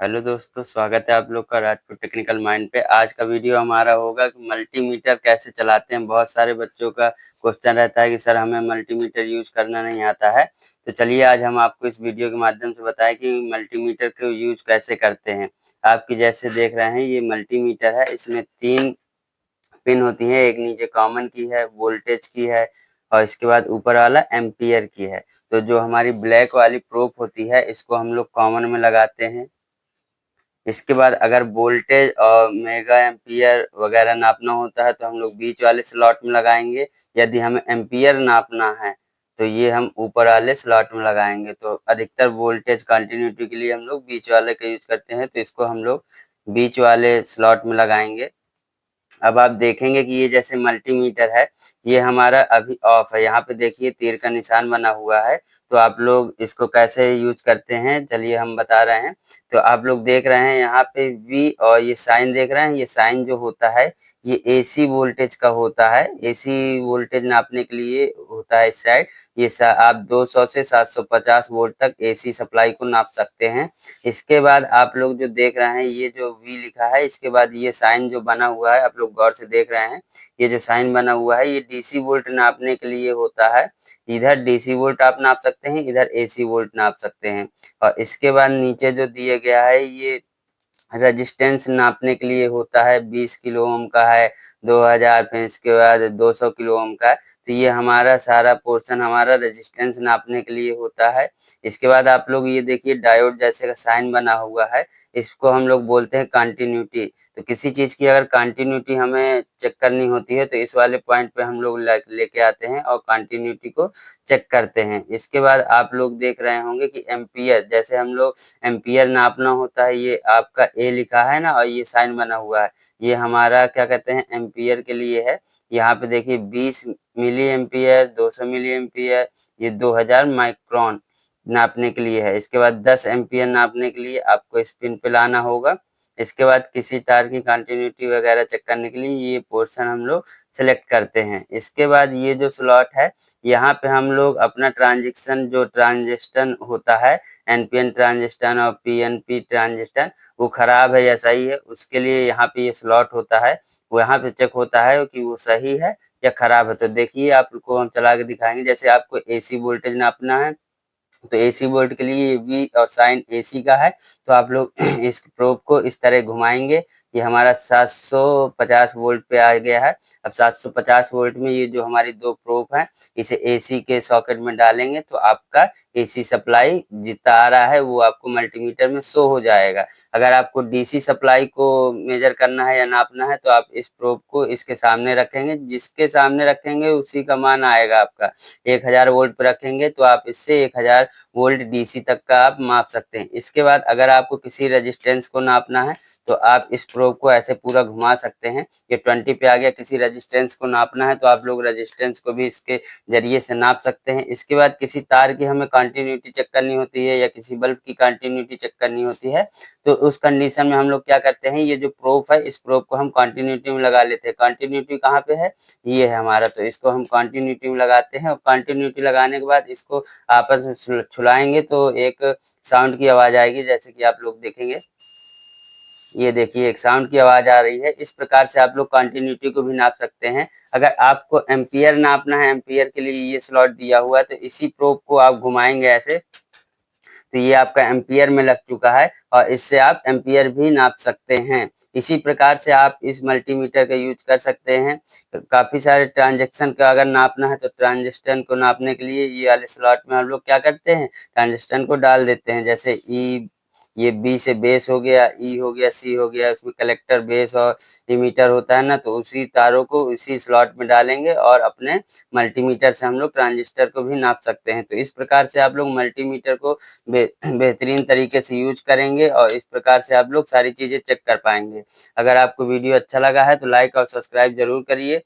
Hello दोस्तों, स्वागत है आप लोग का राजपूत टेक्निकल माइंड पे। आज का वीडियो हमारा होगा कि मल्टीमीटर कैसे चलाते हैं। बहुत सारे बच्चों का क्वेश्चन रहता है कि सर हमें मल्टीमीटर यूज करना नहीं आता है। तो चलिए आज हम आपको इस वीडियो के माध्यम से बताएं कि मल्टीमीटर को यूज कैसे करते हैं। आपकी जैसे देख रहे हैं ये मल्टीमीटर है, इसमें 3 पिन होती हैं। एक नीचे कॉमन की है, वोल्टेज की है और इसके बाद ऊपर वाला एम्पियर की है। तो जो हमारी ब्लैक वाली प्रोब होती है इसको हम लोग कॉमन में लगाते हैं। इसके बाद अगर वोल्टेज और मेगा एम्पियर वगैरह नापना होता है तो हम लोग बीच वाले स्लॉट में लगाएंगे। यदि हमें एम्पियर नापना है तो ये हम ऊपर वाले स्लॉट में लगाएंगे। तो अधिकतर वोल्टेज कंटिन्यूटी के लिए हम लोग बीच वाले का यूज करते हैं, तो इसको हम लोग बीच वाले स्लॉट में लगाएंगे। अब आप देखेंगे कि ये जैसे मल्टीमीटर है, ये हमारा अभी ऑफ है। यहाँ पे देखिए तीर का निशान बना हुआ है। तो आप लोग इसको कैसे यूज करते हैं चलिए हम बता रहे हैं। तो आप लोग देख रहे हैं यहाँ पे वी और ये साइन देख रहे हैं। ये साइन जो होता है ये एसी वोल्टेज का होता है। एसी वोल्टेज नापने के लिए होता है इस साइड। ये आप 200 से 750 वोल्ट तक एसी सप्लाई को नाप सकते हैं। इसके बाद आप लोग जो देख रहे हैं ये जो वी लिखा है, इसके बाद ये साइन जो बना हुआ है आप लोग गौर से देख रहे हैं। ये जो साइन बना हुआ है ये डीसी वोल्ट नापने के लिए होता है। इधर डीसी वोल्ट आप नाप सकते हैं, इधर एसी वोल्ट नाप सकते हैं। और इसके बाद नीचे जो दिया गया है ये रेजिस्टेंस नापने के लिए होता है। 20 किलो ओम का है, 2000, फिर इसके बाद 200 किलो ओम का है। तो ये हमारा सारा पोर्शन हमारा रेजिस्टेंस नापने के लिए होता है। इसके बाद आप लोग ये देखिए डायोड जैसे का साइन बना हुआ है, इसको हम लोग बोलते हैं कंटिन्यूटी। तो किसी चीज की अगर कंटिन्यूटी हमें चेक करनी होती है तो इस वाले पॉइंट पे हम लोग लेके आते हैं और कंटिन्यूटी को चेक करते हैं। इसके बाद आप लोग देख रहे होंगे कि एम्पियर, जैसे हम लोग एम्पियर नापना होता है, ये आपका ए लिखा है ना और ये साइन बना हुआ है, ये हमारा क्या कहते हैं एम्पियर के लिए है। यहाँ पे देखिए 20 मिली एम्पियर, 200 मिली एम्पियर, ये 2000 माइक्रोन नापने के लिए है। इसके बाद 10 एम्पियर नापने के लिए आपको इस पिन पे लाना होगा। इसके बाद किसी तार की कंटिन्यूटी वगैरह चेक करने के लिए ये पोर्शन हम लोग सेलेक्ट करते हैं। इसके बाद ये जो स्लॉट है यहाँ पे हम लोग अपना ट्रांजिशन जो ट्रांजिस्टर होता है, एनपीएन ट्रांजिस्टर और पीएनपी ट्रांजिस्टर, वो खराब है या सही है उसके लिए यहाँ पे ये स्लॉट होता है। वो यहाँ पे चेक होता है कि वो सही है या खराब है। तो देखिए आपको हम चला के दिखाएंगे। जैसे आपको एसी वोल्टेज नापना है तो एसी वोल्ट के लिए वी और साइन एसी का है। तो आप लोग इस प्रोब को इस तरह घुमाएंगे, ये हमारा 750 वोल्ट पे आ गया है। अब 750 वोल्ट में ये जो हमारी 2 प्रोब है इसे एसी के सॉकेट में डालेंगे तो आपका एसी सप्लाई जितना आ रहा है वो आपको मल्टीमीटर में शो हो जाएगा। अगर आपको डीसी सप्लाई को मेजर करना है या नापना है तो आप इस प्रोब को इसके सामने रखेंगे, जिसके सामने रखेंगे उसी का मान आएगा आपका। 1000 वोल्ट पर रखेंगे तो आप इससे 1000 वोल्ट डीसी तक का आप माप सकते हैं। इसके बाद अगर आपको किसी रेजिस्टेंस को नापना है तो आप इस प्रोब को ऐसे पूरा घुमा सकते हैं। ये 20 पे आ गया। किसी रेजिस्टेंस को नापना है तो आप लोग रेजिस्टेंस को भी इसके जरिए से नाप सकते हैं। इसके बाद किसी तार की हमें कंटिन्यूटी चेक करनी होती है या किसी बल्ब की कंटिन्यूटी चेक करनी होती है तो उस कंडीशन में हम लोग क्या करते हैं, ये जो प्रोब है इस प्रोब को हम कंटिन्यूटी में लगा लेते हैं। कंटिन्यूटी कहाँ पे है, ये है हमारा। तो इसको हम कंटिन्यूटी में लगाते हैं और कंटिन्यूटी लगाने के बाद इसको आपस में छुलाएंगे तो एक साउंड की आवाज आएगी, जैसे कि आप लोग देखेंगे। ये देखिए एक साउंड की आवाज आ रही है। इस प्रकार से आप लोग कंटिन्यूटी को भी नाप सकते हैं। अगर आपको एम्पियर नापना है, एम्पियर के लिए ये स्लॉट दिया हुआ है, तो इसी प्रोब को आप घुमाएंगे ऐसे तो ये आपका एम्पियर में लग चुका है और इससे आप एम्पियर भी नाप सकते हैं। इसी प्रकार से आप इस मल्टीमीटर का यूज कर सकते हैं। काफी सारे ट्रांजैक्शन का अगर नापना है तो ट्रांजिस्टर को नापने के लिए ये वाले स्लॉट में हम लोग क्या करते हैं, ट्रांजिस्टर को डाल देते हैं। जैसे ई, ये बी से बेस हो गया, ई हो गया, सी हो गया, उसमें कलेक्टर बेस और इमीटर होता है ना, तो उसी तारों को उसी स्लॉट में डालेंगे और अपने मल्टीमीटर से हम लोग ट्रांजिस्टर को भी नाप सकते हैं। तो इस प्रकार से आप लोग मल्टीमीटर को बेहतरीन तरीके से यूज करेंगे और इस प्रकार से आप लोग सारी चीजें चेक कर पाएंगे। अगर आपको वीडियो अच्छा लगा है तो लाइक और सब्सक्राइब जरूर करिए।